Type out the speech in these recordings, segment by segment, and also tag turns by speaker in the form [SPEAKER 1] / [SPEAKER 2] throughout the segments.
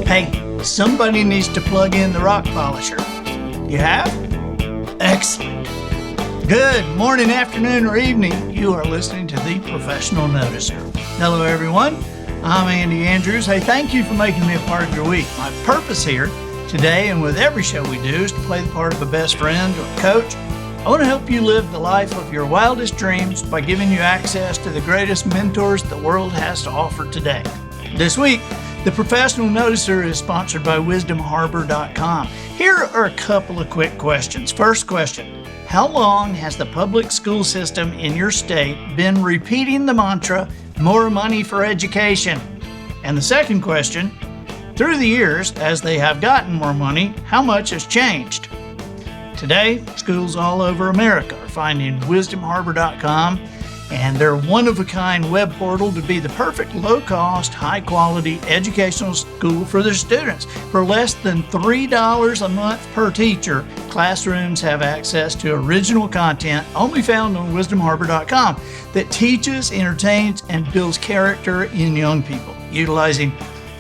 [SPEAKER 1] Hey, somebody needs to plug in the rock polisher. You have? Excellent. Good morning, afternoon, or evening. You are listening to The Professional Noticer. Hello, everyone. I'm Andy Andrews. Hey, thank you for making me a part of your week. My purpose here today and with every show we do is to play the part of a best friend or coach. I want to help you live the life of your wildest dreams by giving you access to the greatest mentors the world has to offer today. This week, The Professional Noticer is sponsored by wisdomharbor.com. Here are a couple of quick questions. First question, how long has the public school system in your state been repeating the mantra, more money for education? And the second question, through the years, as they have gotten more money, how much has changed? Today, schools all over America are finding wisdomharbor.com and their one-of-a-kind web portal to be the perfect low-cost, high-quality educational school for their students. For less than $3 a month per teacher, classrooms have access to original content only found on wisdomharbor.com that teaches, entertains, and builds character in young people. Utilizing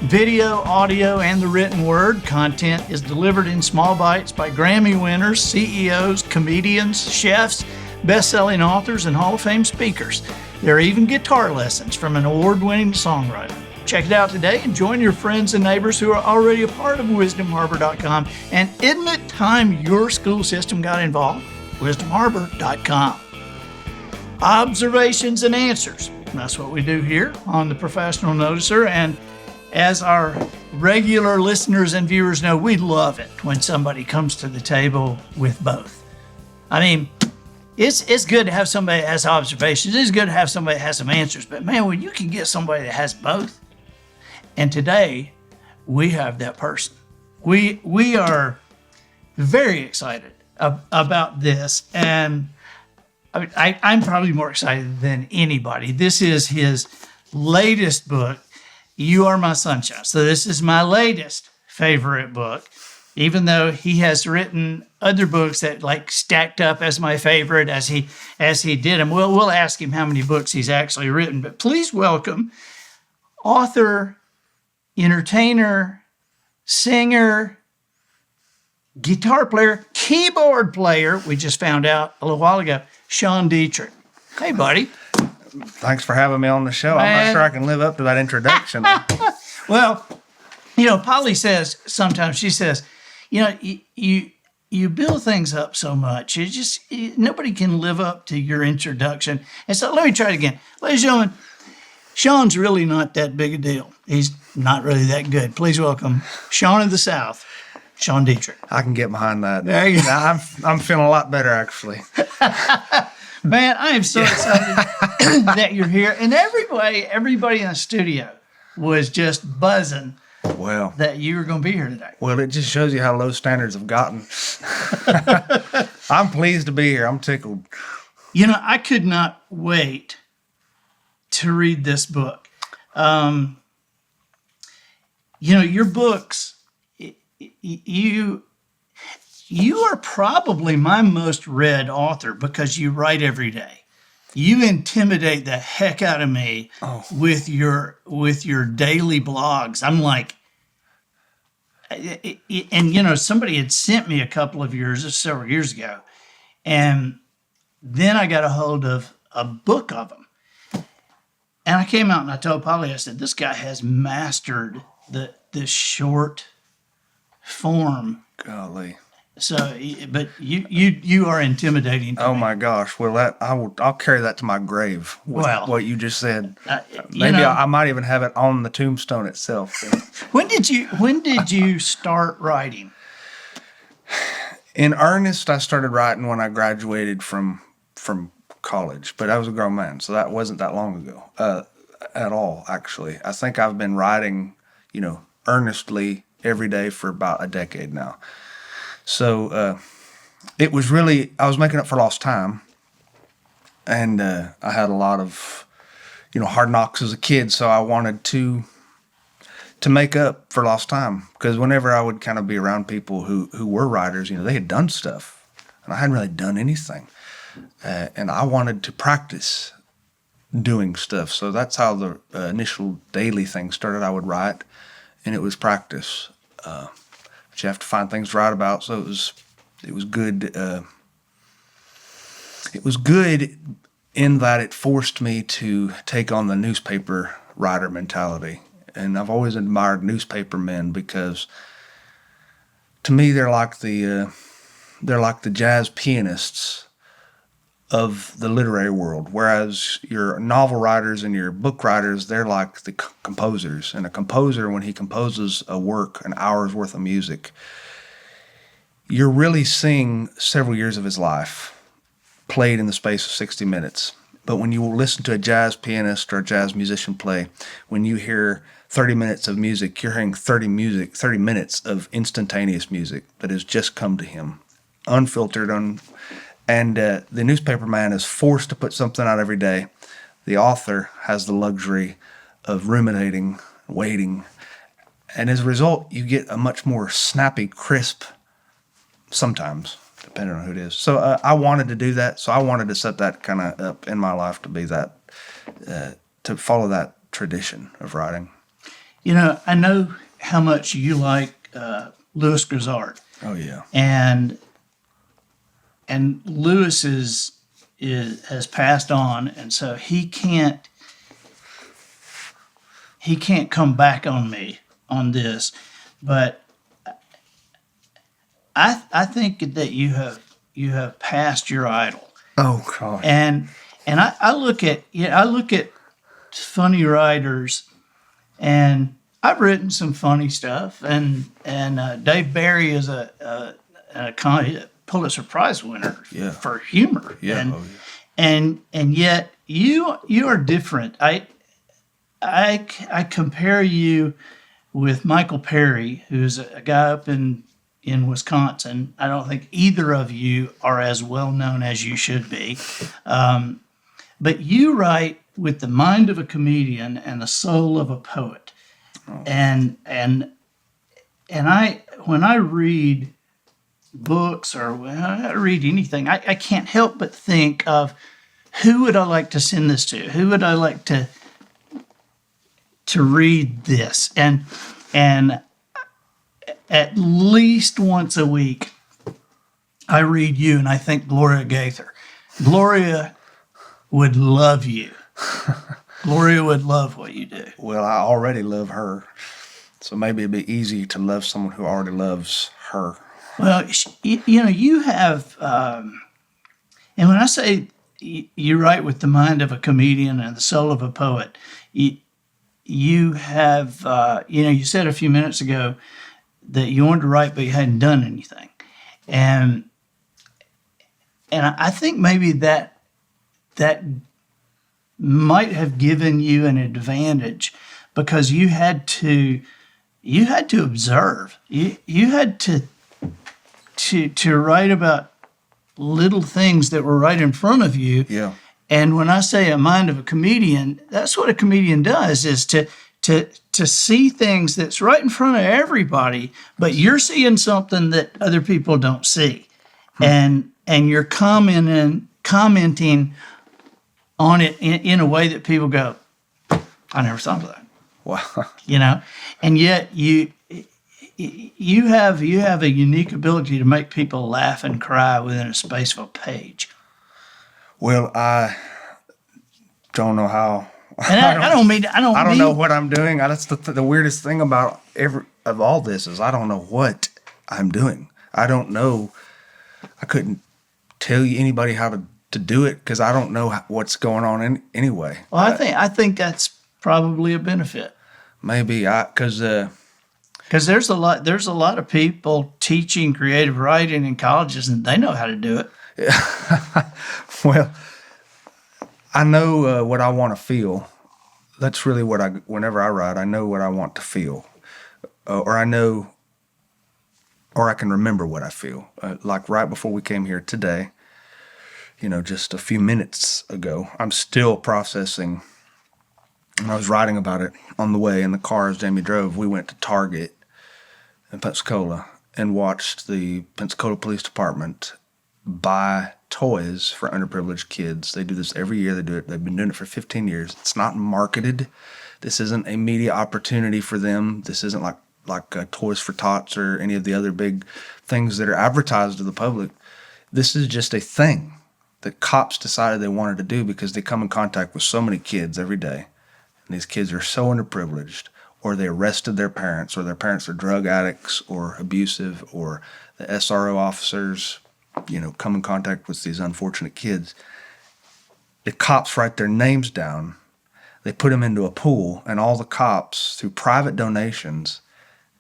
[SPEAKER 1] video, audio, and the written word, content is delivered in small bites by Grammy winners, CEOs, comedians, chefs, best-selling authors, and Hall of Fame speakers. There are even guitar lessons from an award-winning songwriter. Check it out today and join your friends and neighbors who are already a part of wisdomharbor.com. And isn't it time your school system got involved? wisdomharbor.com. Observations and answers. That's what we do here on The Professional Noticer. And as our regular listeners and viewers know, we love it when somebody comes to the table with both. I mean, it's good to have somebody that has observations. It's good to have somebody that has some answers. But man, when you can get somebody that has both, and today we have that person. We are very excited about this, and I'm probably more excited than anybody. This is his latest book, You Are My Sunshine. So this is my latest favorite book, even though he has written other books that like stacked up as my favorite as he did them. We'll ask him how many books he's actually written, but please welcome author, entertainer, singer, guitar player, keyboard player, we just found out a little while ago, Sean Dietrich. Hey, buddy.
[SPEAKER 2] Thanks for having me on the show. I'm not sure I can live up to that introduction.
[SPEAKER 1] Well, Polly says sometimes, she says, you build things up so much. Nobody can live up to your introduction. And so let me try it again. Ladies and gentlemen, Sean's really not that big a deal. He's not really that good. Please welcome Sean of the South, Sean Dietrich.
[SPEAKER 2] I can get behind that.
[SPEAKER 1] There you go.
[SPEAKER 2] I'm feeling a lot better, actually.
[SPEAKER 1] Man, I am so excited that you're here. And everybody in the studio was just buzzing that you were going to be here today.
[SPEAKER 2] Well, it just shows you how low standards have gotten. I'm pleased to be here. I'm tickled.
[SPEAKER 1] I could not wait to read this book. Your books, you are probably my most read author because you write every day. You intimidate the heck out of me with your daily blogs. I'm like, and somebody had sent me a couple of several years ago, and then I got a hold of a book of them. And I came out and I told Polly, I said, this guy has mastered the short form.
[SPEAKER 2] Golly.
[SPEAKER 1] So, but you are intimidating to
[SPEAKER 2] Oh
[SPEAKER 1] me.
[SPEAKER 2] my gosh! Well, I'll carry that to my grave. What you just said. Maybe I might even have it on the tombstone itself.
[SPEAKER 1] When did you start writing?
[SPEAKER 2] In earnest, I started writing when I graduated from college, but I was a grown man, so that wasn't that long ago at all. Actually, I think I've been writing, earnestly every day for about a decade now. So it was really, I was making up for lost time, and I had a lot of, hard knocks as a kid, so I wanted to make up for lost time, because whenever I would kind of be around people who were writers, they had done stuff, and I hadn't really done anything, and I wanted to practice doing stuff. So that's how the initial daily thing started. I would write and it was practice. But you have to find things to write about. So it was good. It was good in that it forced me to take on the newspaper writer mentality. And I've always admired newspaper men because, to me, they're like the jazz pianists of the literary world, whereas your novel writers and your book writers, they're like the composers. And a composer, when he composes a work, an hour's worth of music, you're really seeing several years of his life played in the space of 60 minutes. But when you listen to a jazz pianist or a jazz musician play, when you hear 30 minutes of music, you're hearing 30 minutes of instantaneous music that has just come to him, unfiltered, and the newspaper man is forced to put something out every day. The author has the luxury of ruminating, waiting, and as a result, you get a much more snappy, crisp, sometimes, depending on who it is. So I wanted to do that, so I wanted to set that kind of up in my life to be that, to follow that tradition of writing.
[SPEAKER 1] You know, I know how much you like Louis Grizzard.
[SPEAKER 2] Oh, yeah.
[SPEAKER 1] And Lewis has passed on, and so he can't come back on me on this. But I think that you have passed your idol.
[SPEAKER 2] Oh God.
[SPEAKER 1] And I look at funny writers, and I've written some funny stuff, and Dave Barry is a Pulitzer Prize winner for humor.
[SPEAKER 2] Yeah.
[SPEAKER 1] And yet you are different. I compare you with Michael Perry, who's a guy up in Wisconsin. I don't think either of you are as well known as you should be. But you write with the mind of a comedian and the soul of a poet. Oh. And when I read books or when I read anything, I can't help but think of who would I like to send this to? Who would I like to read this? And at least once a week, I read you and I think Gloria Gaither. Gloria would love you. Gloria would love what you do.
[SPEAKER 2] Well, I already love her, so maybe it'd be easy to love someone who already loves her.
[SPEAKER 1] Well, you have, and when I say you write with the mind of a comedian and the soul of a poet, you have, you said a few minutes ago that you wanted to write, but you hadn't done anything. And I think maybe that might have given you an advantage because you had to observe. You had to write about little things that were right in front of you.
[SPEAKER 2] Yeah.
[SPEAKER 1] And when I say a mind of a comedian, that's what a comedian does, is to see things that's right in front of everybody, but you're seeing something that other people don't see. And you're commenting on it in a way that people go, I never thought of that.
[SPEAKER 2] Wow.
[SPEAKER 1] And yet you have a unique ability to make people laugh and cry within a space of a page.
[SPEAKER 2] Well, I don't know how.
[SPEAKER 1] And I don't
[SPEAKER 2] know what I'm doing. That's the weirdest thing about all this is I don't know what I'm doing. I don't know. I couldn't tell you anybody how to do it because I don't know what's going on anyway.
[SPEAKER 1] Well, I think that's probably a benefit.
[SPEAKER 2] Maybe because
[SPEAKER 1] there's a lot of people teaching creative writing in colleges and they know how to do it.
[SPEAKER 2] Well, I know what I want to feel. That's really whenever I write, I know what I want to feel, or I know, or I can remember what I feel. Like right before we came here today, just a few minutes ago, I'm still processing. And I was writing about it on the way in the car as Jamie drove. We went to Target in Pensacola and watched the Pensacola Police Department buy toys for underprivileged kids. They do this every year. They do it. They've been doing it for 15 years. It's not marketed. This isn't a media opportunity for them. This isn't like Toys for Tots or any of the other big things that are advertised to the public. This is just a thing that cops decided they wanted to do because they come in contact with so many kids every day. And these kids are so underprivileged, or they arrested their parents, or their parents are drug addicts or abusive, or the SRO officers, come in contact with these unfortunate kids. The cops write their names down. They put them into a pool, and all the cops, through private donations,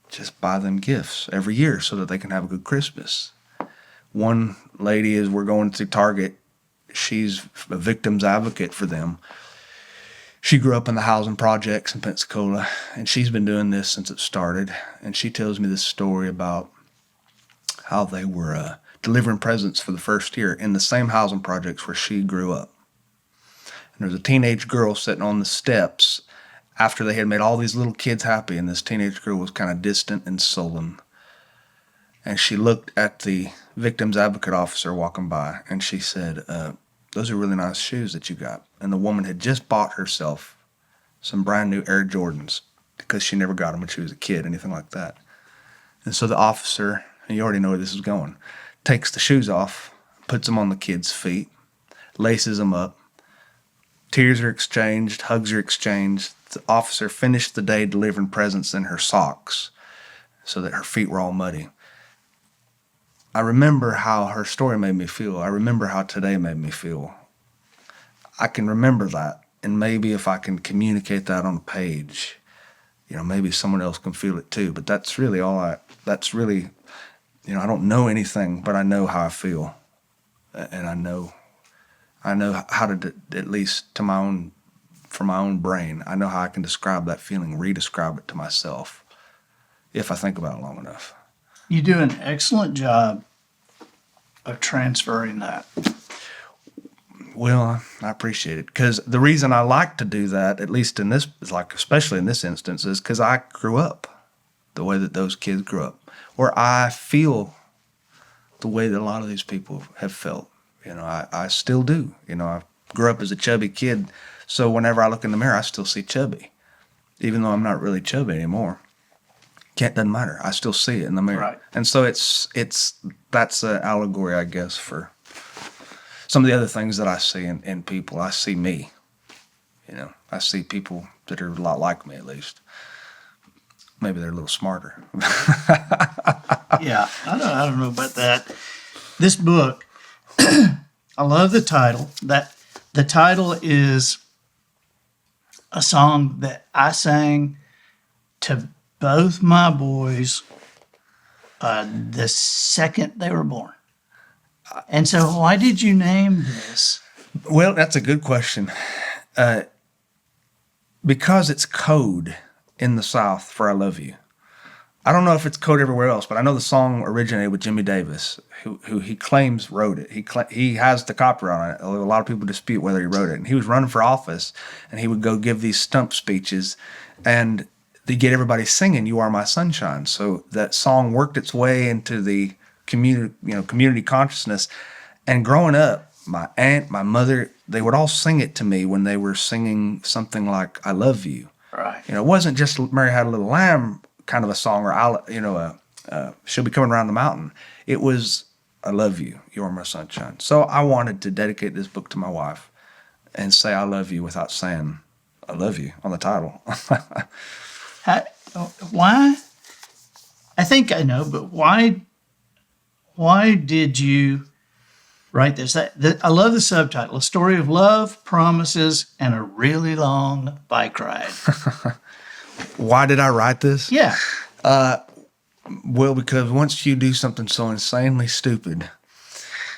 [SPEAKER 2] just buy them gifts every year so that they can have a good Christmas. One lady, as we're going through Target, she's a victim's advocate for them. She grew up in the housing projects in Pensacola, and she's been doing this since it started. And she tells me this story about how they were delivering presents for the first year in the same housing projects where she grew up. And there was a teenage girl sitting on the steps after they had made all these little kids happy, and this teenage girl was kind of distant and sullen. And she looked at the victim's advocate officer walking by, and she said, "Those are really nice shoes that you got." And the woman had just bought herself some brand new Air Jordans because she never got them when she was a kid, anything like that. And so the officer, and you already know where this is going, takes the shoes off, puts them on the kid's feet, laces them up. Tears are exchanged, hugs are exchanged. The officer finished the day delivering presents in her socks so that her feet were all muddy. I remember how her story made me feel. I remember how today made me feel. I can remember that, and maybe if I can communicate that on a page, maybe someone else can feel it too. But that's really I don't know anything, but I know how I feel, and I know how to, at least for my own brain, I know how I can describe that feeling, re-describe it to myself, if I think about it long enough.
[SPEAKER 1] You do an excellent job of transferring that.
[SPEAKER 2] Well, I appreciate it, because the reason I like to do that, at least in this, especially in this instance, is because I grew up the way that those kids grew up, or I feel the way that a lot of these people have felt. I still do. I grew up as a chubby kid, so whenever I look in the mirror, I still see chubby, even though I'm not really chubby anymore. Doesn't matter. I still see it in the mirror.
[SPEAKER 1] Right.
[SPEAKER 2] And so that's an allegory, I guess, for some of the other things that I see in people. I see me. I see people that are a lot like me, at least. Maybe they're a little smarter.
[SPEAKER 1] Yeah, I don't know about that. This book, I love the title. The title is a song that I sang to both my boys the second they were born. And so why did you name this?
[SPEAKER 2] Well, that's a good question. Because it's code in the South for I love you. I don't know if it's code everywhere else, but I know the song originated with Jimmy Davis, who he claims wrote it. He has the copyright on it, although a lot of people dispute whether he wrote it. And he was running for office, and he would go give these stump speeches, and they get everybody singing "You Are My Sunshine." So that song worked its way into the community consciousness. And growing up, my aunt, my mother, they would all sing it to me when they were singing something like "I Love You."
[SPEAKER 1] Right.
[SPEAKER 2] It wasn't just "Mary Had a Little Lamb" kind of a song, or "She'll Be Coming Around the Mountain." It was "I love you, you're my sunshine." So I wanted to dedicate this book to my wife and say "I love you" without saying "I love you" on the title.
[SPEAKER 1] Why? I think I know, but why did you write this? I love the subtitle: "A Story of Love, Promises, and a Really Long Bike Ride."
[SPEAKER 2] Why did I write this?
[SPEAKER 1] Yeah.
[SPEAKER 2] Well, because once you do something so insanely stupid,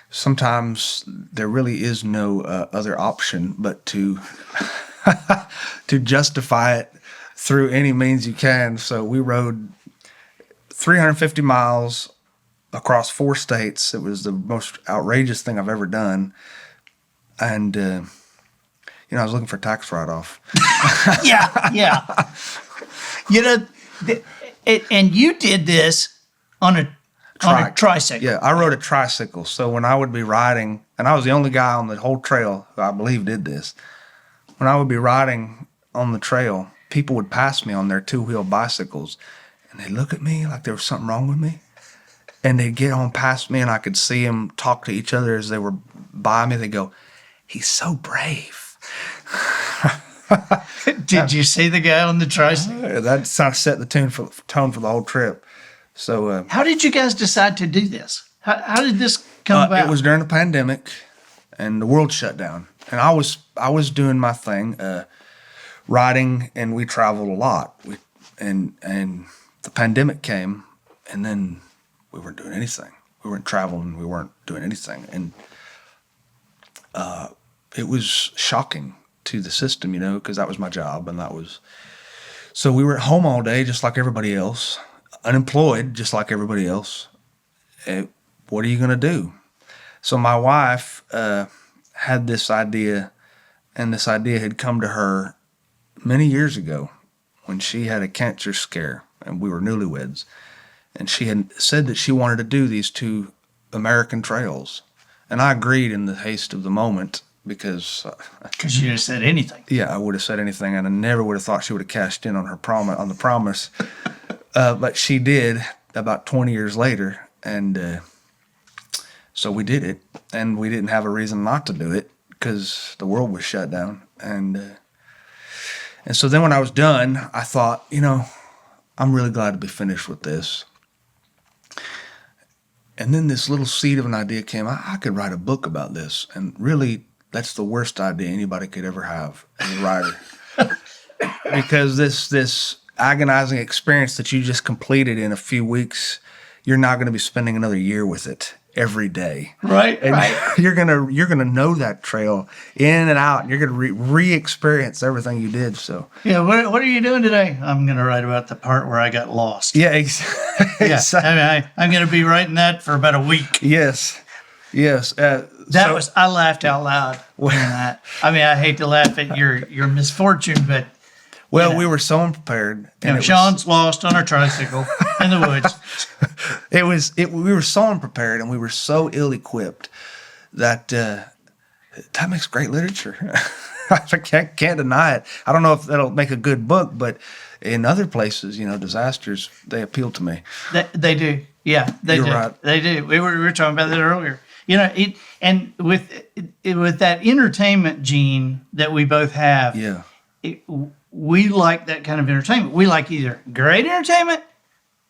[SPEAKER 2] sometimes there really is no other option but to to justify it through any means you can. So we rode 350 miles across 4 states. It was the most outrageous thing I've ever done. And, I was looking for a tax write-off.
[SPEAKER 1] Yeah. And you did this on a tricycle.
[SPEAKER 2] Yeah, I rode a tricycle. So when I would be riding, and I was the only guy on the whole trail who I believe did this, when I would be riding on the trail, people would pass me on their two-wheel bicycles, and they'd look at me like there was something wrong with me. And they'd get on past me, and I could see them talk to each other as they were by me. They'd go, "He's so brave."
[SPEAKER 1] Did you see the guy on the tricycle?
[SPEAKER 2] That sort of set the tone for the whole trip. So,
[SPEAKER 1] how did you guys decide to do this? How did this come about?
[SPEAKER 2] It was during the pandemic, and the world shut down. And I was doing my thing, writing, and we traveled a lot. And the pandemic came, and then we weren't doing anything. We weren't traveling. We weren't doing anything, and it was shocking to the system, because that was my job, and that was. So we were at home all day, just like everybody else, unemployed, just like everybody else. What are you going to do? So my wife had this idea, and this idea had come to her many years ago when she had a cancer scare, and we were newlyweds. And she had said that she wanted to do these 2 American trails. And I agreed in the haste of the moment because
[SPEAKER 1] you just said anything.
[SPEAKER 2] Yeah, I would have said anything, and I never would have thought she would have cashed in on her promise. But she did about 20 years later, and so we did it. And we didn't have a reason not to do it because the world was shut down. And so then when I was done, I thought, I'm really glad to be finished with this. And then this little seed of an idea came. I could write a book about this. And really, that's the worst idea anybody could ever have as a writer. Because this agonizing experience that you just completed in a few weeks, you're not going to be spending another year with it every day.
[SPEAKER 1] Right,
[SPEAKER 2] and
[SPEAKER 1] right.
[SPEAKER 2] You're gonna know that trail in and out. And you're gonna re-experience everything you did. So
[SPEAKER 1] yeah, what are you doing today? I'm gonna write about the part where I got lost.
[SPEAKER 2] Yeah,
[SPEAKER 1] exactly. Yeah, I'm gonna be writing that for about a week.
[SPEAKER 2] Yes.
[SPEAKER 1] I laughed out loud when that. I mean, I hate to laugh at your misfortune, but
[SPEAKER 2] we were so unprepared.
[SPEAKER 1] Sean's lost on a tricycle in the woods.
[SPEAKER 2] We were so unprepared, and we were so ill-equipped that that makes great literature. I can't deny it. I don't know if that'll make a good book, but in other places, disasters, they appeal to me.
[SPEAKER 1] They do. Yeah,
[SPEAKER 2] You're
[SPEAKER 1] do.
[SPEAKER 2] Right.
[SPEAKER 1] They do. We were talking about that earlier. And with that entertainment gene that we both have.
[SPEAKER 2] Yeah.
[SPEAKER 1] We like that kind of entertainment. We like either great entertainment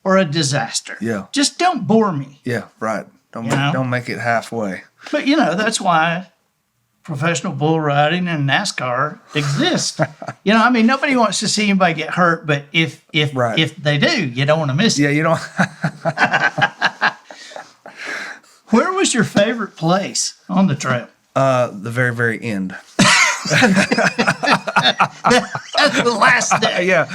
[SPEAKER 1] or a disaster.
[SPEAKER 2] Yeah.
[SPEAKER 1] Just don't bore me.
[SPEAKER 2] Yeah, right. Don't make it halfway.
[SPEAKER 1] But that's why professional bull riding and NASCAR exist. Nobody wants to see anybody get hurt, but if they do, you don't want to miss it.
[SPEAKER 2] Yeah, you don't.
[SPEAKER 1] Where was your favorite place on the trail?
[SPEAKER 2] The very, very end.
[SPEAKER 1] That's the last day.
[SPEAKER 2] Yeah,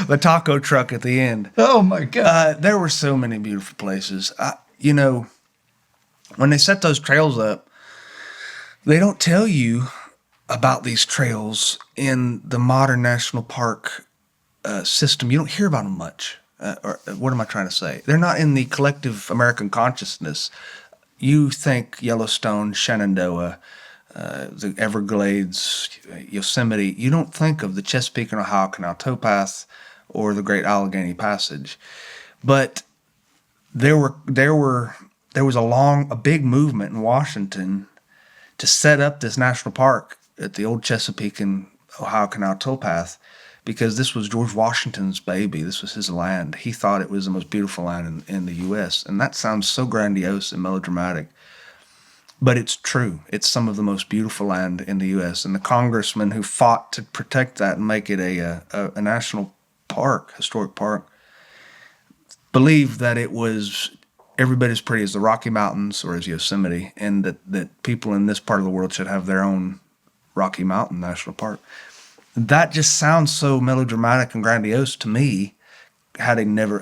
[SPEAKER 2] the taco truck at the end.
[SPEAKER 1] Oh my God!
[SPEAKER 2] There were so many beautiful places. When they set those trails up, they don't tell you about these trails in the modern national park system. You don't hear about them much. Or what am I trying to say? They're not in the collective American consciousness. You think Yellowstone, Shenandoah, the Everglades, Yosemite. You don't think of the Chesapeake and Ohio Canal towpath or the Great Allegheny Passage. But there was a big movement in Washington to set up this national park at the old Chesapeake and Ohio Canal towpath because this was George Washington's baby. This was his land. He thought it was the most beautiful land in the U.S. And that sounds so grandiose and melodramatic. But it's true. It's some of the most beautiful land in the U.S. And the congressmen who fought to protect that and make it a national park, historic park, believed that it was every bit as pretty as the Rocky Mountains or as Yosemite, and that people in this part of the world should have their own Rocky Mountain National Park. That just sounds so melodramatic and grandiose to me, having never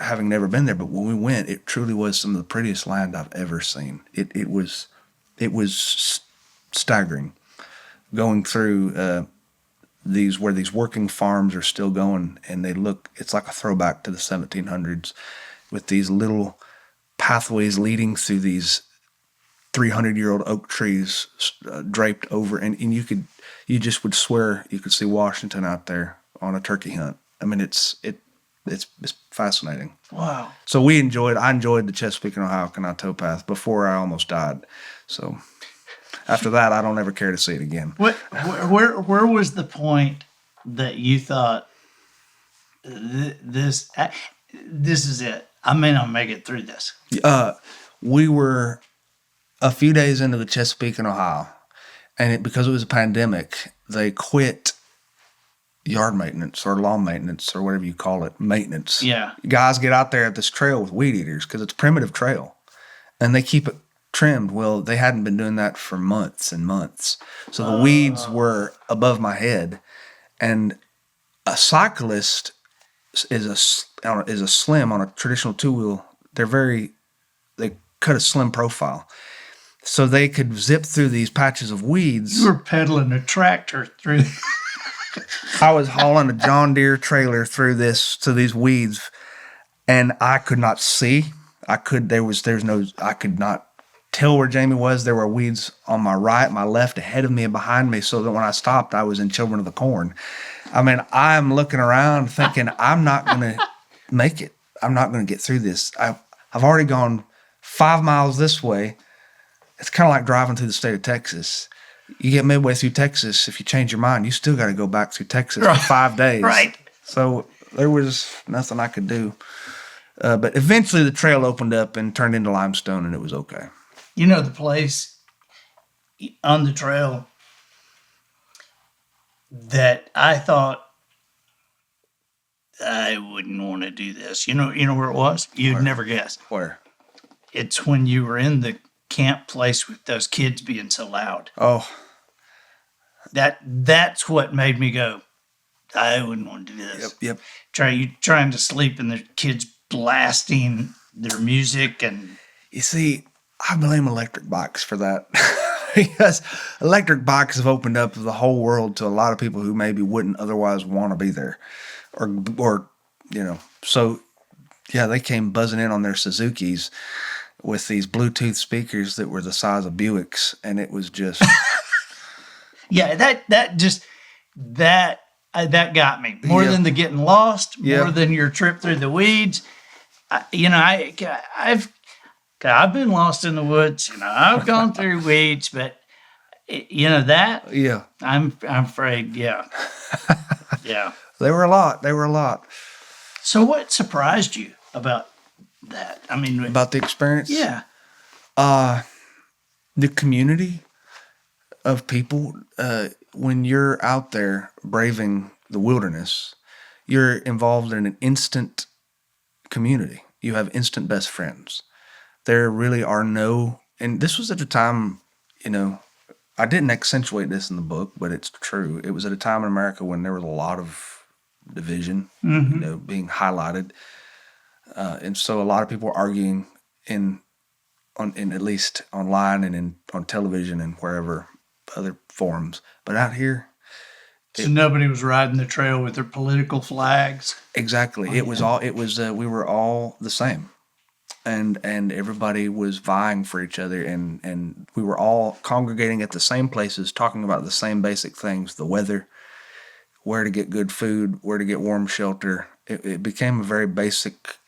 [SPEAKER 2] been there. But when we went, it truly was some of the prettiest land I've ever seen. It was staggering, going through these working farms are still going, and it's like a throwback to the 1700s, with these little pathways leading through these 300-year-old oak trees draped over, and you just would swear you could see Washington out there on a turkey hunt. I mean, it's fascinating.
[SPEAKER 1] Wow.
[SPEAKER 2] So I enjoyed the Chesapeake and Ohio Canal towpath before I almost died. So after that, I don't ever care to see it again.
[SPEAKER 1] Where was the point that you thought this is it? I may not make it through this.
[SPEAKER 2] We were a few days into the Chesapeake and Ohio, and because it was a pandemic, they quit yard maintenance or lawn maintenance or whatever you call it, maintenance.
[SPEAKER 1] Yeah.
[SPEAKER 2] Guys get out there at this trail with weed eaters because it's a primitive trail, and they keep it trimmed. Well, they hadn't been doing that for months and months, so the weeds were above my head. And a cyclist is a slim on a traditional two-wheel. They cut a slim profile, so they could zip through these patches of weeds.
[SPEAKER 1] You were pedaling a tractor through.
[SPEAKER 2] I was hauling a John Deere trailer through these weeds, and I could not see. I could not tell where Jamie was. There were weeds on my right, my left, ahead of me, and behind me, so that when I stopped, I was in Children of the Corn. I mean, I'm looking around thinking, I'm not going to make it. I'm not going to get through this. I've already gone 5 miles this way. It's kind of like driving through the state of Texas. You get midway through Texas, if you change your mind, you still got to go back through Texas for 5 days.
[SPEAKER 1] Right.
[SPEAKER 2] So there was nothing I could do. But eventually the trail opened up and turned into limestone, and it was okay.
[SPEAKER 1] You know, the place on the trail that I thought I wouldn't want to do this. You know where it was? You'd never guess.
[SPEAKER 2] Where?
[SPEAKER 1] It's when you were in the camp place with those kids being so loud.
[SPEAKER 2] Oh.
[SPEAKER 1] That's what made me go, I wouldn't want to do this.
[SPEAKER 2] Yep.
[SPEAKER 1] Trying to sleep and the kids blasting their music. And
[SPEAKER 2] you see, I blame electric bikes for that. Because electric bikes have opened up the whole world to a lot of people who maybe wouldn't otherwise want to be there. Or so yeah, they came buzzing in on their Suzukis with these Bluetooth speakers that were the size of Buicks, and it was just
[SPEAKER 1] yeah, that got me more than the getting lost, more than your trip through the weeds. I've been lost in the woods. I've gone through weeds, but that.
[SPEAKER 2] Yeah,
[SPEAKER 1] I'm afraid. Yeah, yeah.
[SPEAKER 2] They were a lot.
[SPEAKER 1] So, what surprised you about that? I mean,
[SPEAKER 2] about the experience.
[SPEAKER 1] Yeah.
[SPEAKER 2] The community of people. When you're out there braving the wilderness, you're involved in an instant community. You have instant best friends. There really are and this was at a time, I didn't accentuate this in the book, but it's true. It was at a time in America when there was a lot of division, being highlighted. And so a lot of people were arguing in at least online and on television and wherever other forums. But out here,
[SPEAKER 1] so nobody was riding the trail with their political flags.
[SPEAKER 2] Exactly. We were all the same. And everybody was vying for each other, and we were all congregating at the same places, talking about the same basic things: the weather, where to get good food, where to get warm shelter. It became a very basic.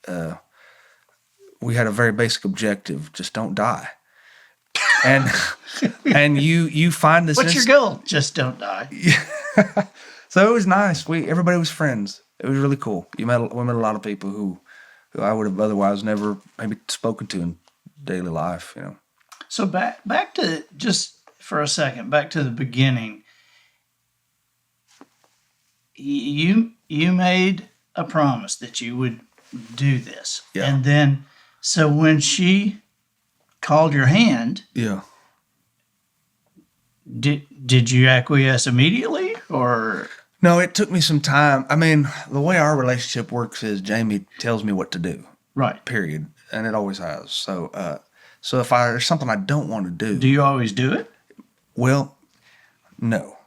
[SPEAKER 2] We had a very basic objective: just don't die. And you find this.
[SPEAKER 1] What's your goal? Just don't die.
[SPEAKER 2] So it was nice. Everybody was friends. It was really cool. We met a lot of people who I would have otherwise never maybe spoken to in daily life, So
[SPEAKER 1] back to, just for a second, back to the beginning. You made a promise that you would do this.
[SPEAKER 2] Yeah.
[SPEAKER 1] And then, so when she called your hand,
[SPEAKER 2] yeah,
[SPEAKER 1] did you acquiesce immediately, or?
[SPEAKER 2] No, it took me some time. I mean, the way our relationship works is Jamie tells me what to do.
[SPEAKER 1] Right.
[SPEAKER 2] Period. And it always has. So if there's something I don't want to
[SPEAKER 1] do you always do it?
[SPEAKER 2] Well, no.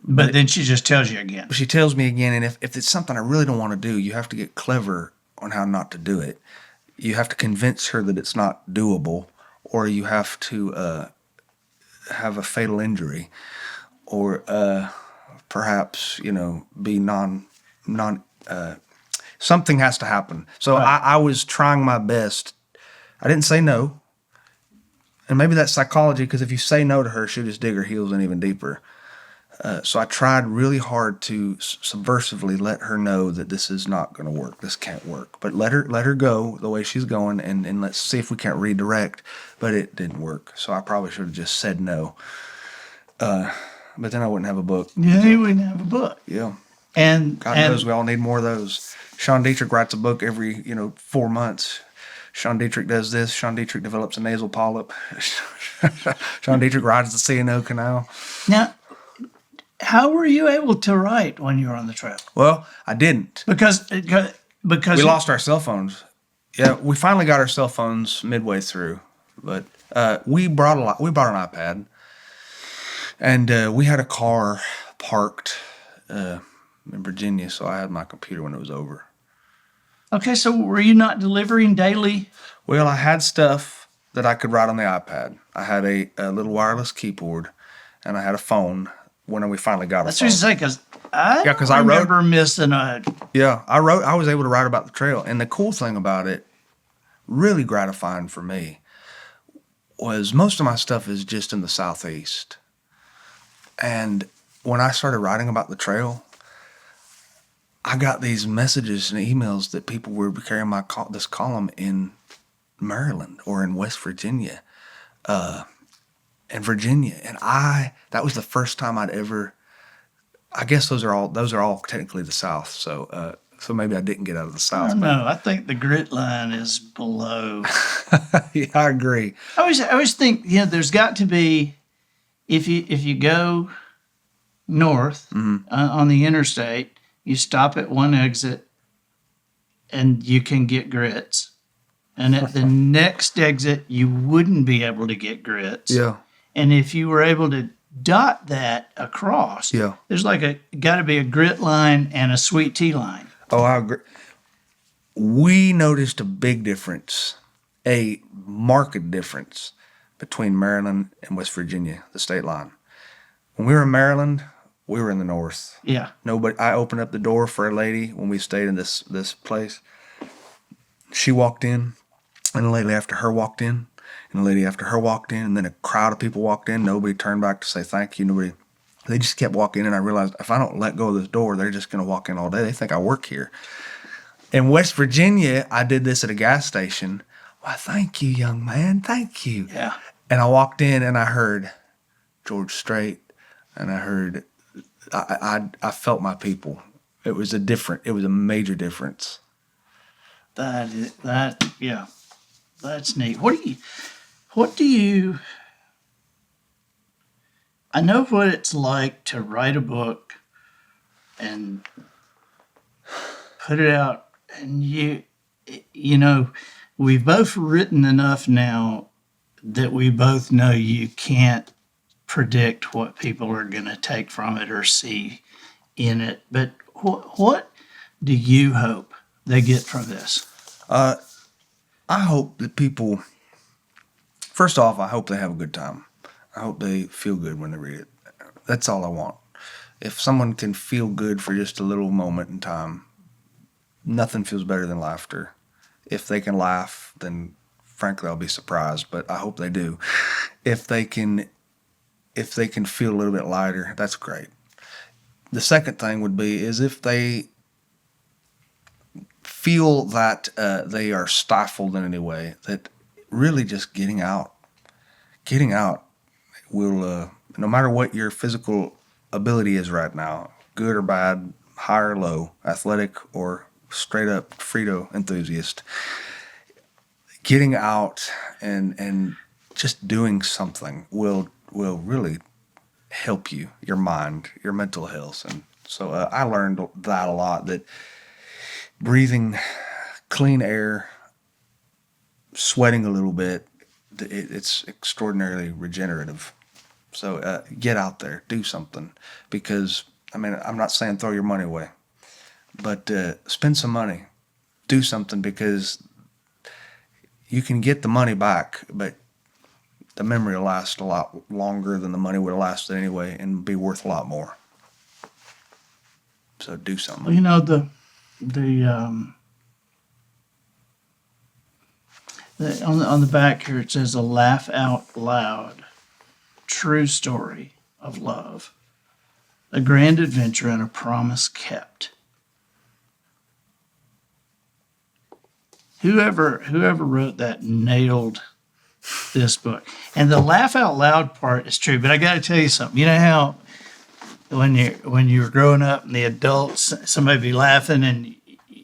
[SPEAKER 1] But then she just tells you again.
[SPEAKER 2] She tells me again, and if it's something I really don't want to do, you have to get clever on how not to do it. You have to convince her that it's not doable, or you have to have a fatal injury, or perhaps, be something has to happen. So
[SPEAKER 1] Right.
[SPEAKER 2] I was trying my best. I didn't say no. And maybe that's psychology, because if you say no to her, she'll just dig her heels in even deeper. So I tried really hard to subversively let her know that this is not going to work. This can't work. But let her go the way she's going, and let's see if we can't redirect. But it didn't work. So I probably should have just said no. But then I wouldn't have a book.
[SPEAKER 1] Yeah, you wouldn't have a book.
[SPEAKER 2] Yeah.
[SPEAKER 1] And
[SPEAKER 2] God knows we all need more of those. Sean Dietrich writes a book every 4 months. Sean Dietrich does this. Sean Dietrich develops a nasal polyp. Sean Dietrich rides the C&O canal.
[SPEAKER 1] now, how were you able to write when you were on the trail?
[SPEAKER 2] Well, I didn't.
[SPEAKER 1] Because
[SPEAKER 2] We lost our cell phones. Yeah, we finally got our cell phones midway through, but we brought an iPad, and we had a car parked in Virginia, so I had my computer when it was over.
[SPEAKER 1] Okay, so were you not delivering daily?
[SPEAKER 2] Well, I had stuff that I could write on the iPad. I had a little wireless keyboard, and I had a phone when we finally got a
[SPEAKER 1] That's
[SPEAKER 2] phone.
[SPEAKER 1] what you say, because I
[SPEAKER 2] I wrote.
[SPEAKER 1] remember missing a.
[SPEAKER 2] Yeah, I was able to write about the trail. And the cool thing about it, really gratifying for me, was most of my stuff is just in the Southeast. And when I started writing about the trail, I got these messages and emails that people were carrying this column in Maryland or in West Virginia, and that was the first time I'd ever. I guess those are all technically the South. So maybe I didn't get out of the
[SPEAKER 1] I
[SPEAKER 2] South.
[SPEAKER 1] don't know. I think the grit line is below.
[SPEAKER 2] Yeah, I agree.
[SPEAKER 1] I always think there's got to be, if you go north on the interstate, you stop at one exit, and you can get grits, and at the next exit you wouldn't be able to get grits.
[SPEAKER 2] Yeah.
[SPEAKER 1] And if you were able to dot that across,
[SPEAKER 2] Yeah.
[SPEAKER 1] there's got to be a grit line and a sweet tea line.
[SPEAKER 2] Oh, I agree. We noticed a big difference, a marked difference between Maryland and West Virginia, the state line. When we were in Maryland, we were in the north.
[SPEAKER 1] Yeah.
[SPEAKER 2] I opened up the door for a lady when we stayed in this place. She walked in, and a lady after her walked in, and a lady after her walked in, and then a crowd of people walked in. Nobody turned back to say thank you. They just kept walking in, and I realized if I don't let go of this door, they're just going to walk in all day. They think I work here. In West Virginia, I did this at a gas station. Why, thank you, young man. Thank you.
[SPEAKER 1] Yeah.
[SPEAKER 2] And I walked in, and I heard George Strait, and I heard, I felt my people. It was a major difference.
[SPEAKER 1] Yeah, that's neat. What do you, I know what it's like to write a book and put it out, and we've both written enough now that we both know you can't predict what people are going to take from it or see in it. But what do you hope they get from this?
[SPEAKER 2] I hope that people, first off, I hope they have a good time. I hope they feel good when they read it. That's all I want. If someone can feel good for just a little moment in time, nothing feels better than laughter. If they can laugh, then frankly, I'll be surprised, but I hope they do. If they can feel a little bit lighter, that's great. The second thing would be is if they feel that they are stifled in any way, that really just getting out will, no matter what your physical ability is right now, good or bad, high or low, athletic or straight up Frito enthusiast, getting out and just doing something will really help you, your mind, your mental health. And so I learned that a lot, that breathing clean air, sweating a little bit, it's extraordinarily regenerative. So get out there, do something, because, I'm not saying throw your money away, but spend some money, do something, because you can get the money back, but the memory will last a lot longer than the money would have lasted anyway and be worth a lot more. So do something.
[SPEAKER 1] Well, you know, the on the back here, it says a laugh out loud, true story of love, a grand adventure and a promise kept. Whoever wrote that nailed this book. And the laugh out loud part is true, but I got to tell you something. You know how when you were growing up and the adults, somebody be laughing and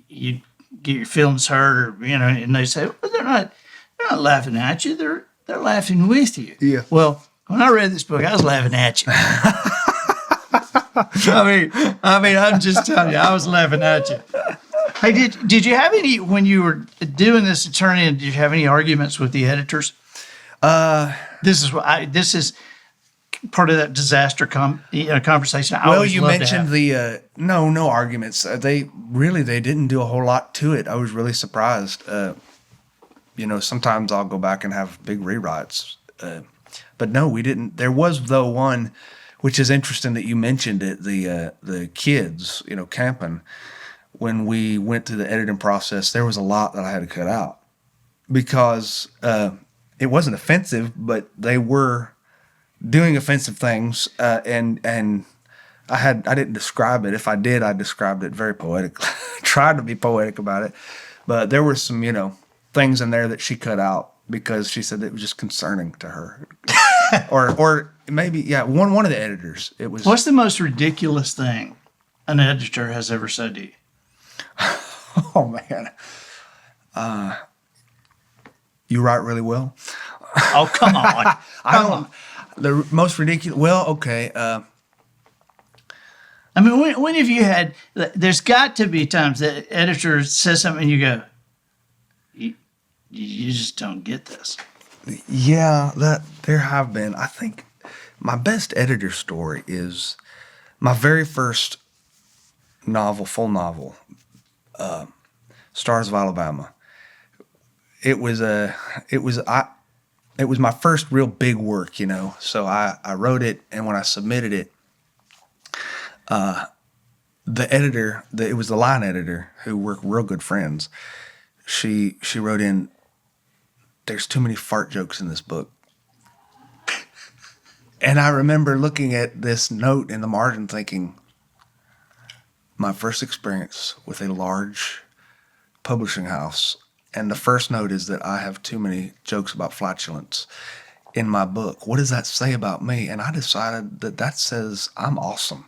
[SPEAKER 1] you get your feelings hurt, or and they say, well, they're not laughing at you, they're laughing with you.
[SPEAKER 2] Yeah.
[SPEAKER 1] Well, when I read this book, I was laughing at you. I mean, I'm just telling you, I was laughing at you. Hey, did you have any, when you were doing this attorney, did you have any arguments with the editors? This is part of that disaster conversation.
[SPEAKER 2] Well, you mentioned the no arguments. They didn't do a whole lot to it. I was really surprised. Sometimes I'll go back and have big rewrites, but no, we didn't. There was though one, which is interesting that you mentioned it. The kids, camping. When we went through the editing process, there was a lot that I had to cut out because it wasn't offensive, but they were doing offensive things, and I didn't describe it. If I did, I described it very poetically. Tried to be poetic about it, but there were some things in there that she cut out because she said it was just concerning to her, or maybe one of the editors. It was.
[SPEAKER 1] What's the most ridiculous thing an editor has ever said to you?
[SPEAKER 2] Oh man, you write really well.
[SPEAKER 1] Oh come on!
[SPEAKER 2] The most ridiculous. Well, okay.
[SPEAKER 1] I mean, when have you had? There's got to be times that editor says something and you go, you just don't get this.
[SPEAKER 2] Yeah, that there have been. I think my best editor story is my very first novel, full novel, Stars of Alabama. It was my first real big work, So I wrote it, and when I submitted it, the editor, it was the line editor, who were real good friends. She wrote in, "There's too many fart jokes in this book." And I remember looking at this note in the margin thinking, my first experience with a large publishing house, and the first note is that I have too many jokes about flatulence in my book. What does that say about me? And I decided that says I'm awesome.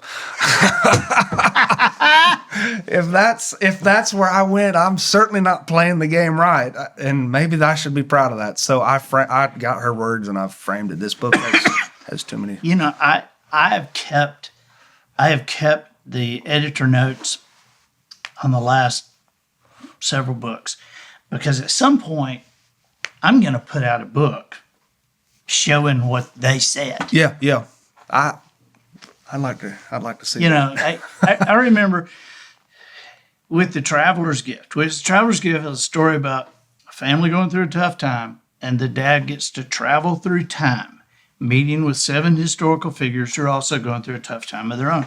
[SPEAKER 2] If that's where I went, I'm certainly not playing the game right, and maybe I should be proud of that. So I got her words and I've framed it. This book has too many.
[SPEAKER 1] I have kept the editor notes on the last several books because at some point I'm going to put out a book showing what they said.
[SPEAKER 2] Yeah. I'd like to see.
[SPEAKER 1] I remember with The Traveler's Gift. The Traveler's Gift is a story about a family going through a tough time, and the dad gets to travel through time, meeting with 7 historical figures who are also going through a tough time of their own.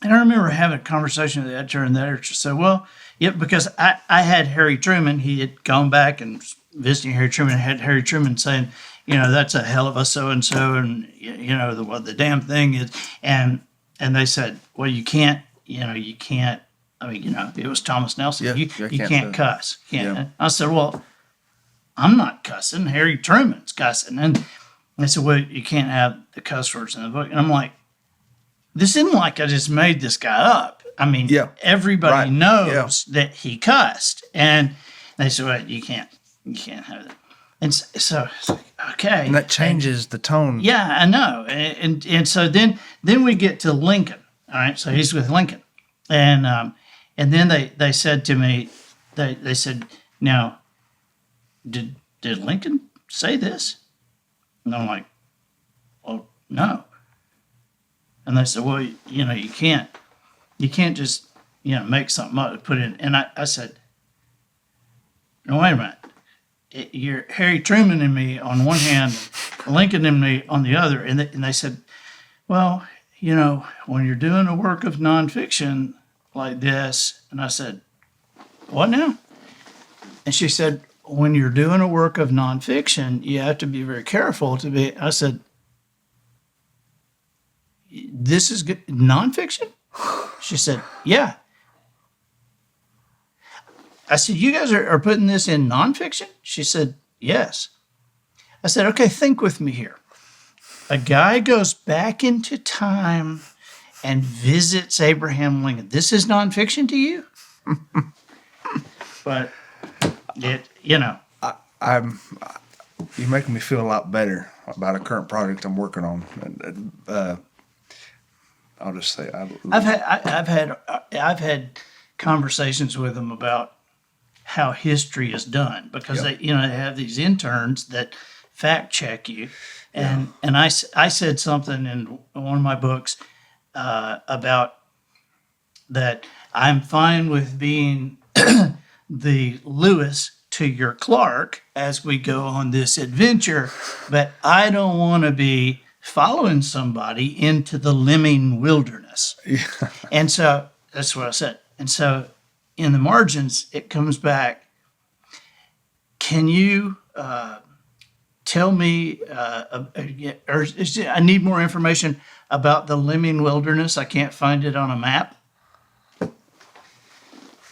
[SPEAKER 1] And I remember having a conversation with the editor, and the editor said, well, yeah, because I had Harry Truman. He had gone back and visiting Harry Truman, had Harry Truman saying, that's a hell of a so-and-so, and, what the damn thing is. And they said, well, you can't, I mean, it was Thomas Nelson.
[SPEAKER 2] Yeah,
[SPEAKER 1] you can't cuss. Yeah. I said, well, I'm not cussing. Harry Truman's cussing. And they said, well, you can't have the cuss words in the book. And I'm like, this isn't like I just made this guy up. I mean, everybody knows that he cussed. And they said, well, you can't have that. And so it's like, okay.
[SPEAKER 2] And that changes the tone.
[SPEAKER 1] Yeah, I know. And so then we get to Lincoln. All right, so he's with Lincoln. And then they said to me, they said, now, did Lincoln say this? And I'm like, well, no. And they said, well, you can't just, make something up and put in. And I said, no, wait a minute. You're Harry Truman and me on one hand, Lincoln and me on the other. And they said, well, when you're doing a work of nonfiction like this, and I said, what now? And she said, when you're doing a work of nonfiction, you have to be very careful to be. I said, this is good nonfiction? She said, yeah. I said, you guys are putting this in nonfiction? She said, yes. I said, okay, think with me here. A guy goes back into time and visits Abraham Lincoln. This is nonfiction to you? But
[SPEAKER 2] I'm you're making me feel a lot better about a current project I'm working on. I'll just say
[SPEAKER 1] I've had conversations with them about how history is done because they have these interns that fact check you, and I said something in one of my books about that I'm fine with being the Lewis to your Clark as we go on this adventure, but I don't want to be following somebody into the lemming wilderness. Yeah. And so that's what I said. And so in the margins, it comes back. Can you tell me, I need more information about the lemming wilderness. I can't find it on a map.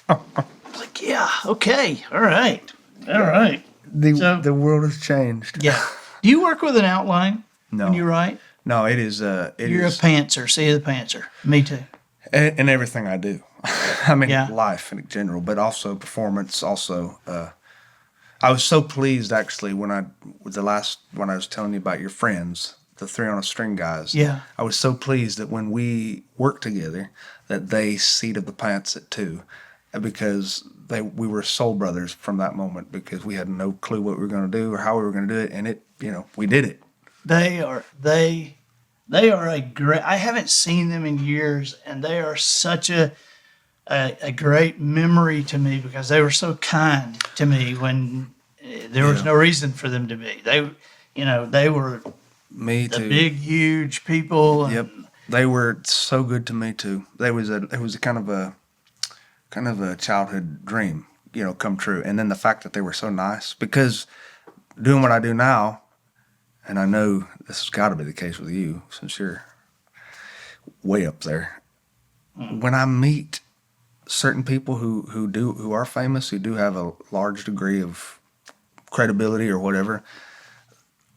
[SPEAKER 1] I was like, yeah, okay, all right.
[SPEAKER 2] The world has changed.
[SPEAKER 1] Yeah. Do you work with an outline?
[SPEAKER 2] No.
[SPEAKER 1] When you write?
[SPEAKER 2] No, it is.
[SPEAKER 1] You're a pantser. See the pantser. Me too.
[SPEAKER 2] And everything I do. I mean, life in general, but also performance. Also, I was so pleased actually when I was telling you about your friends, the 3 on a String guys.
[SPEAKER 1] Yeah.
[SPEAKER 2] I was so pleased that when we worked together, that they seated the pants at 2, because we were soul brothers from that moment, because we had no clue what we were going to do or how we were going to do it, and we did it. They
[SPEAKER 1] are a great. I haven't seen them in years, and they are such a great memory to me because they were so kind to me when there was no reason for them to be. They were
[SPEAKER 2] me too.
[SPEAKER 1] The big, huge people.
[SPEAKER 2] Yep, they were so good to me too. It was a kind of a childhood dream, come true. And then the fact that they were so nice, because doing what I do now. And I know this has got to be the case with you since you're way up there. When I meet certain people who are famous, who do have a large degree of credibility or whatever,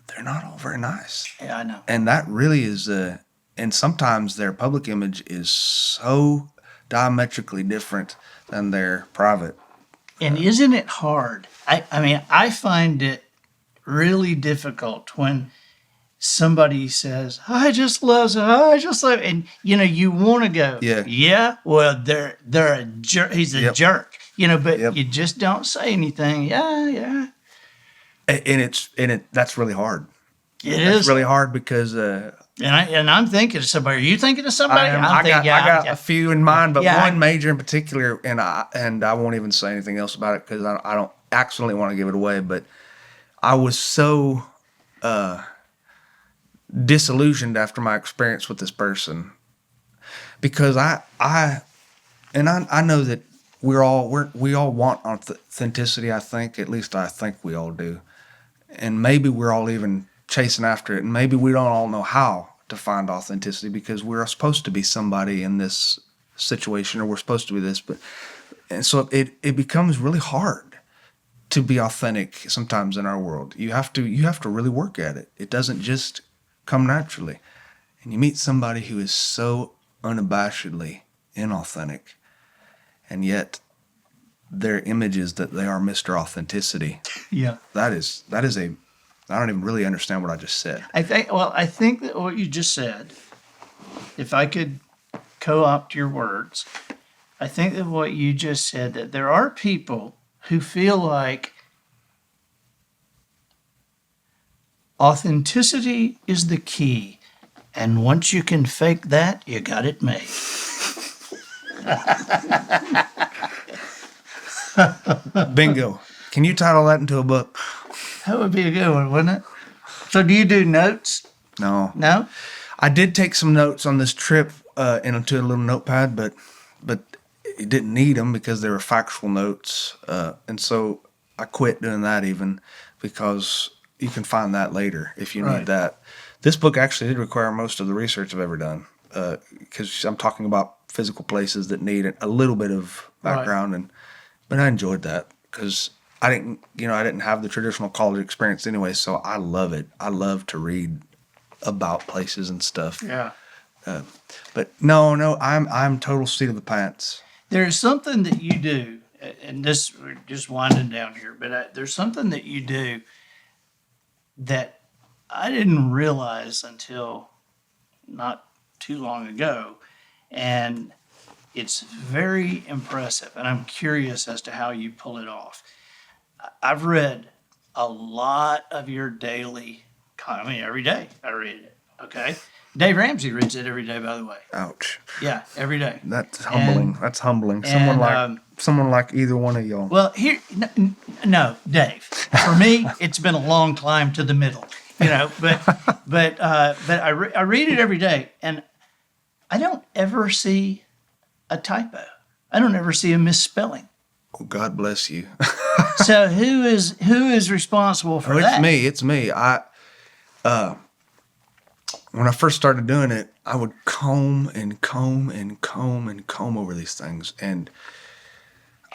[SPEAKER 2] they're not all very nice.
[SPEAKER 1] Yeah, I know.
[SPEAKER 2] And that really is, and sometimes their public image is so diametrically different than their private.
[SPEAKER 1] And isn't it hard? I mean, I find it really difficult when somebody says, I just love it. And, you want to go, well, they're a jerk. He's a jerk, but you just don't say anything. Yeah.
[SPEAKER 2] And that's really hard.
[SPEAKER 1] It's
[SPEAKER 2] really hard because,
[SPEAKER 1] and I'm thinking of somebody. Are you thinking of somebody?
[SPEAKER 2] I got a few in mind, but one major in particular, and I won't even say anything else about it because I don't accidentally want to give it away, but I was so disillusioned after my experience with this person, because I know that we all want authenticity. I think, at least I think we all do, and maybe we're all even chasing after it, and maybe we don't all know how to find authenticity because we're supposed to be somebody in this situation, or we're supposed to be this, and so it becomes really hard to be authentic sometimes in our world. You have to really work at it. It doesn't just come naturally. And you meet somebody who is so unabashedly inauthentic, and yet their image is that they are Mr. Authenticity.
[SPEAKER 1] Yeah.
[SPEAKER 2] That is I don't even really understand what I just said.
[SPEAKER 1] I think that what you just said, if I could co-opt your words, I think that what you just said, that there are people who feel like authenticity is the key, and once you can fake that, you got it made.
[SPEAKER 2] Bingo. Can you title that into a book?
[SPEAKER 1] That would be a good one, wouldn't it? So do you do notes?
[SPEAKER 2] No.
[SPEAKER 1] No?
[SPEAKER 2] I did take some notes on this trip into a little notepad, but it didn't need them because they were factual notes, and so I quit doing that even because you can find that later if you need that. This book actually did require most of the research I've ever done because I'm talking about physical places that need a little bit of background, but I enjoyed that because I didn't have the traditional college experience anyway, so I love it. I love to read about places and stuff.
[SPEAKER 1] Yeah.
[SPEAKER 2] But no, I'm total seat of the pants.
[SPEAKER 1] There's something that you do, and this, we're just winding down here, but there's something that you do that I didn't realize until not too long ago, and it's very impressive, and I'm curious as to how you pull it off. I've read a lot of your daily, every day I read it, okay? Dave Ramsey reads it every day, by the way.
[SPEAKER 2] Ouch.
[SPEAKER 1] Yeah, every day.
[SPEAKER 2] That's humbling. That's humbling.
[SPEAKER 1] And,
[SPEAKER 2] Someone like either one of y'all.
[SPEAKER 1] Well, no, Dave. For me, it's been a long climb to the middle, But I read it every day, and I don't ever see a typo. I don't ever see a misspelling.
[SPEAKER 2] Oh, God bless you.
[SPEAKER 1] So who is responsible for that?
[SPEAKER 2] It's me. When I first started doing it, I would comb over these things, and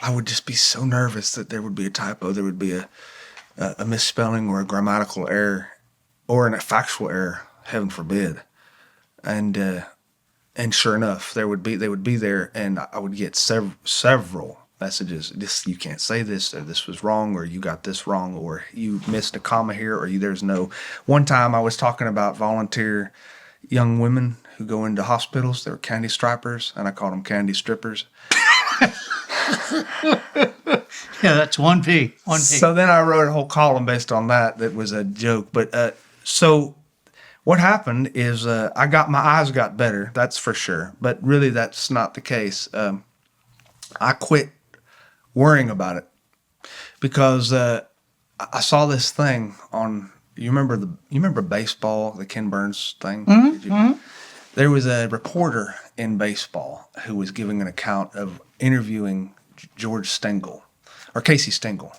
[SPEAKER 2] I would just be so nervous that there would be a typo, there would be a misspelling or a grammatical error or a factual error, heaven forbid. And sure enough, they would be there, and I would get several messages. You can't say this, or this was wrong, or you got this wrong, or you missed a comma here, or there's no. One time I was talking about volunteer young women who go into hospitals. They were candy strippers, and I called them candy strippers.
[SPEAKER 1] Yeah, that's 1P. 1P.
[SPEAKER 2] So then I wrote a whole column based on that. That was a joke. But so what happened is my eyes got better. That's for sure. But really, that's not the case. I quit worrying about it because I saw this thing on. You remember baseball, the Ken Burns thing?
[SPEAKER 1] Mm-hmm.
[SPEAKER 2] There was a reporter in baseball who was giving an account of interviewing George Stengel, or Casey Stengel,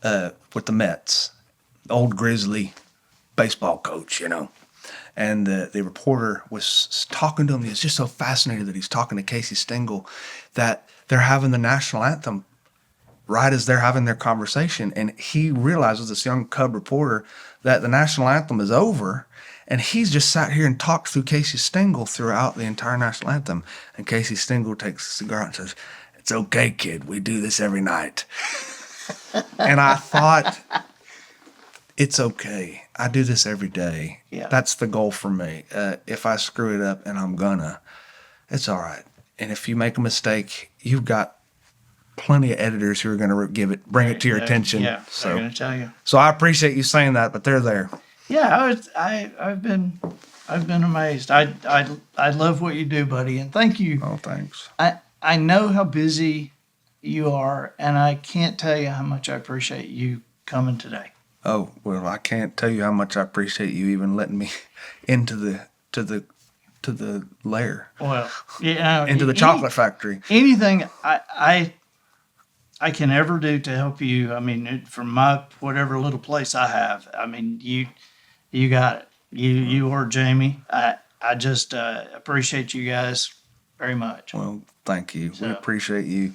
[SPEAKER 2] with the Mets, old Grizzly baseball coach, And the reporter was talking to him. He was just so fascinated that he's talking to Casey Stengel that they're having the national anthem right as they're having their conversation. And he realizes, this young cub reporter, that the national anthem is over. And he's just sat here and talked through Casey Stengel throughout the entire national anthem. And Casey Stengel takes a cigar and says, "It's okay, kid. We do this every night." And I thought, it's okay. I do this every day.
[SPEAKER 1] Yeah.
[SPEAKER 2] That's the goal for me. If I screw it up, and I'm gonna, it's all right. And if you make a mistake, you've got plenty of editors who are going to bring it to your attention.
[SPEAKER 1] Yeah, so they're going to tell you.
[SPEAKER 2] So I appreciate you saying that, but they're there.
[SPEAKER 1] Yeah, I've been amazed. I love what you do, buddy, and thank you.
[SPEAKER 2] Oh, thanks.
[SPEAKER 1] I know how busy you are, and I can't tell you how much I appreciate you coming today.
[SPEAKER 2] Oh, well, I can't tell you how much I appreciate you even letting me into the lair.
[SPEAKER 1] Well,
[SPEAKER 2] into the chocolate factory.
[SPEAKER 1] Anything I can ever do to help you. From my whatever little place I have. You got it. You or Jamie. I just appreciate you guys very much.
[SPEAKER 2] Well, thank you.
[SPEAKER 1] So,
[SPEAKER 2] we appreciate you.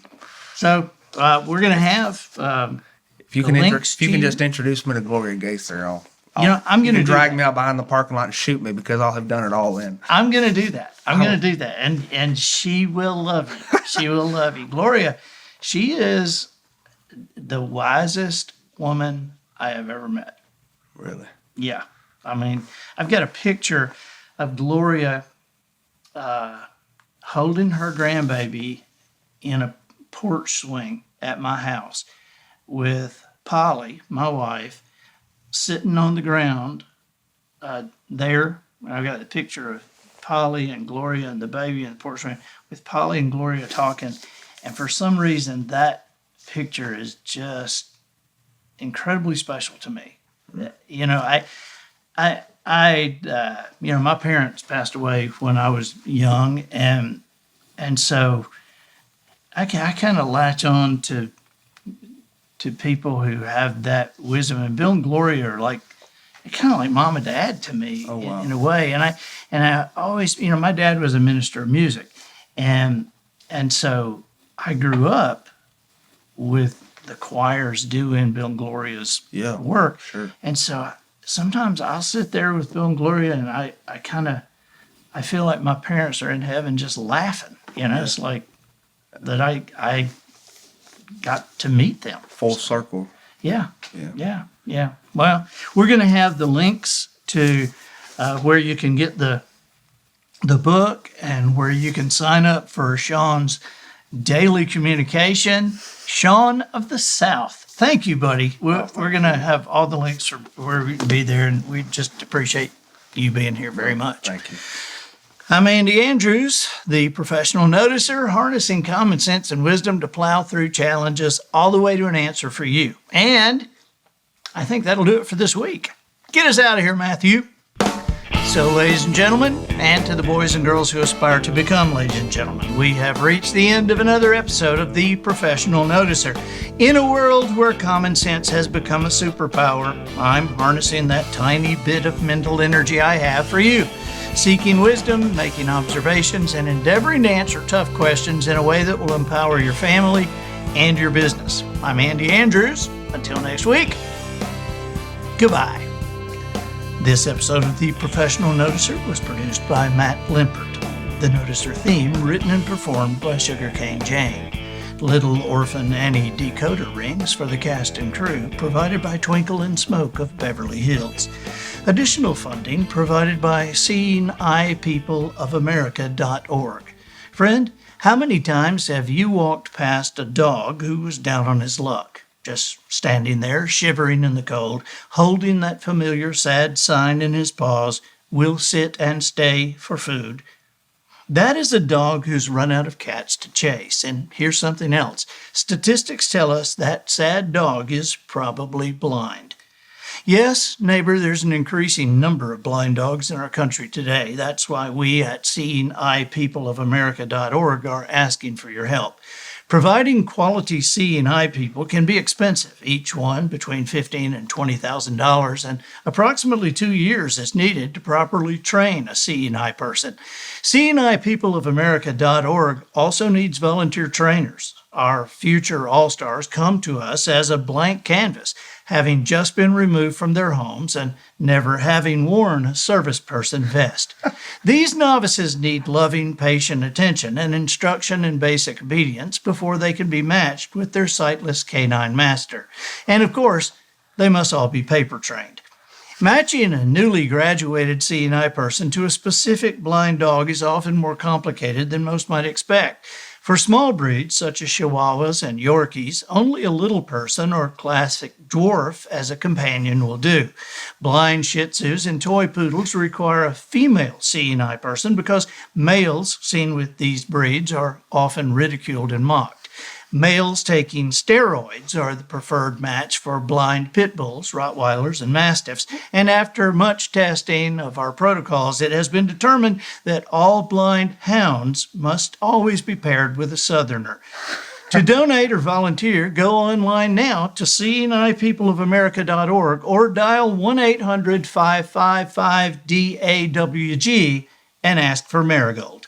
[SPEAKER 1] So we're gonna have.
[SPEAKER 2] If you can just introduce me to Gloria Gaither,
[SPEAKER 1] I'm going to
[SPEAKER 2] drag me out behind the parking lot and shoot me because I'll have done it all then.
[SPEAKER 1] I'm going to do that. And she will love you. She will love you. Gloria, she is the wisest woman I have ever met.
[SPEAKER 2] Really?
[SPEAKER 1] Yeah. I've got a picture of Gloria holding her grandbaby in a porch swing at my house with Polly, my wife, sitting on the ground there. I've got the picture of Polly and Gloria and the baby in the porch swing with Polly and Gloria talking. And for some reason, that picture is just incredibly special to me. my parents passed away when I was young, and so I kind of latch on to people who have that wisdom. And Bill and Gloria are like kind of like mom and dad to me in a way. And I always, my dad was a minister of music, and so I grew up with the choirs doing Bill and Gloria's work.
[SPEAKER 2] Sure.
[SPEAKER 1] And so sometimes I'll sit there with Bill and Gloria, and I feel like my parents are in heaven just laughing. It's like that I got to meet them.
[SPEAKER 2] Full circle.
[SPEAKER 1] Yeah. Well, we're going to have the links to where you can get the book and where you can sign up for Sean's daily communication. Sean of the South. Thank you, buddy. We're going to have all the links for where we can be there, and we just appreciate you being here very much.
[SPEAKER 2] Thank you.
[SPEAKER 1] I'm Andy Andrews, the professional noticer, harnessing common sense and wisdom to plow through challenges all the way to an answer for you. And I think that'll do it for this week. Get us out of here, Matthew. So, ladies and gentlemen, and to the boys and girls who aspire to become ladies and gentlemen, we have reached the end of another episode of The Professional Noticer. In a world where common sense has become a superpower, I'm harnessing that tiny bit of mental energy I have for you, seeking wisdom, making observations, and endeavoring to answer tough questions in a way that will empower your family and your business. I'm Andy Andrews. Until next week, goodbye. This episode of The Professional Noticer was produced by Matt Limpert. The Noticer theme written and performed by Sugarcane Jane. Little Orphan Annie decoder rings for the cast and crew provided by Twinkle and Smoke of Beverly Hills. Additional funding provided by seeingeyepeopleofamerica.org. Friend, how many times have you walked past a dog who was down on his luck? Just standing there, shivering in the cold, holding that familiar sad sign in his paws, "Will sit and stay for food." That is a dog who's run out of cats to chase. And here's something else. Statistics tell us that sad dog is probably blind. Yes, neighbor, there's an increasing number of blind dogs in our country today. That's why we at seeingeyepeopleofamerica.org are asking for your help. Providing quality seeing eye people can be expensive, each one between $15,000 and $20,000, and approximately 2 years is needed to properly train a seeing eye person. SeeingEyePeopleofAmerica.org also needs volunteer trainers. Our future all-stars come to us as a blank canvas, having just been removed from their homes and never having worn a service person vest. These novices need loving, patient attention and instruction in basic obedience before they can be matched with their sightless canine master. And of course, they must all be paper trained. Matching a newly graduated seeing eye person to a specific blind dog is often more complicated than most might expect. For small breeds such as Chihuahuas and Yorkies, only a little person or classic dwarf as a companion will do. Blind Shih Tzus and toy poodles require a female seeing eye person because males seen with these breeds are often ridiculed and mocked. Males taking steroids are the preferred match for blind pit bulls, Rottweilers, and Mastiffs. And after much testing of our protocols, it has been determined that all blind hounds must always be paired with a Southerner. To donate or volunteer, go online now to seeingeyepeopleofamerica.org or dial 1-800-555-DAWG and ask for Marigold.